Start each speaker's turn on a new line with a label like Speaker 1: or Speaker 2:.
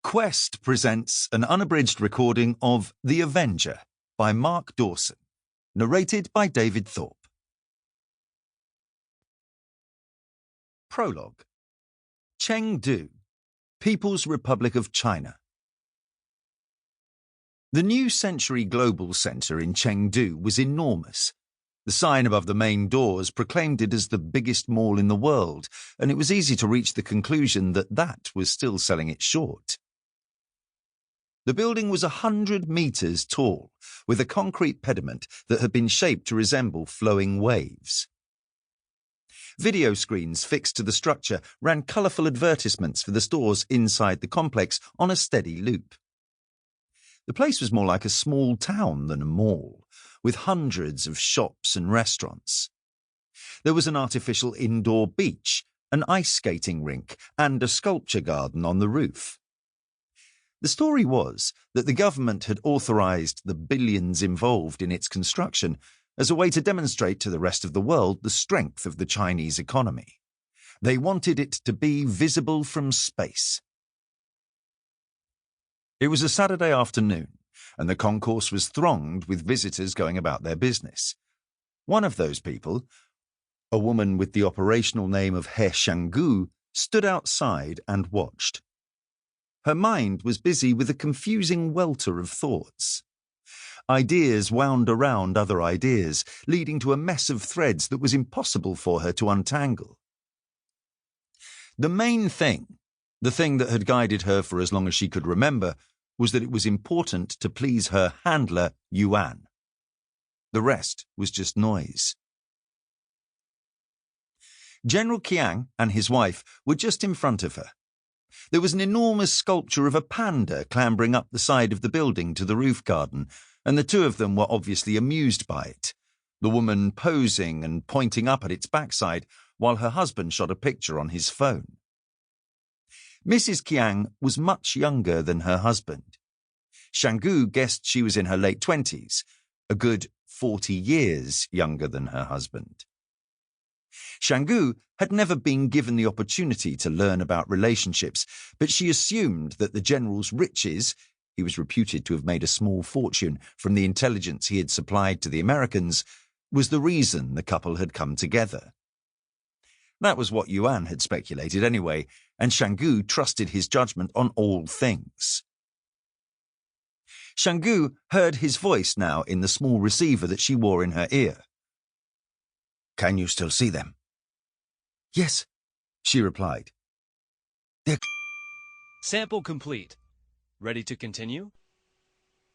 Speaker 1: Quest presents an unabridged recording of The Avenger by Mark Dawson, narrated by David Thorpe. Prologue. Chengdu, People's Republic of China. The New Century Global Centre in Chengdu was enormous. The sign above the main doors proclaimed it as the biggest mall in the world, and it was easy to reach the conclusion that that was still selling it short. The building was 100 metres tall, with a concrete pediment that had been shaped to resemble flowing waves. Video screens fixed to the structure ran colourful advertisements for the stores inside the complex on a steady loop. The place was more like a small town than a mall, with hundreds of shops and restaurants. There was an artificial indoor beach, an ice skating rink, and a sculpture garden on the roof. The story was that the government had authorised the billions involved in its construction as a way to demonstrate to the rest of the world the strength of the Chinese economy. They wanted it to be visible from space. It was a Saturday afternoon, and the concourse was thronged with visitors going about their business. One of those people, a woman with the operational name of He Shanggu, stood outside and watched. Her mind was busy with a confusing welter of thoughts. Ideas wound around other ideas, leading to a mess of threads that was impossible for her to untangle. The main thing, the thing that had guided her for as long as she could remember, was that it was important to please her handler, Yuan. The rest was just noise. General Qiang and his wife were just in front of her. There was an enormous sculpture of a panda clambering up the side of the building to the roof garden, and the two of them were obviously amused by it, the woman posing and pointing up at its backside while her husband shot a picture on his phone. Mrs. Qiang was much younger than her husband. Shanggu guessed she was in her late 20s, a good 40 years younger than her husband. Shanggu had never been given the opportunity to learn about relationships, but she assumed that the general's riches — he was reputed to have made a small fortune from the intelligence he had supplied to the Americans — was the reason the couple had come together. That was what Yuan had speculated anyway, and Shanggu trusted his judgment on all things. Shanggu heard his voice now in the small receiver that she wore in her ear. "Can you still see them?" "Yes," she replied.
Speaker 2: Sample complete. Ready to continue?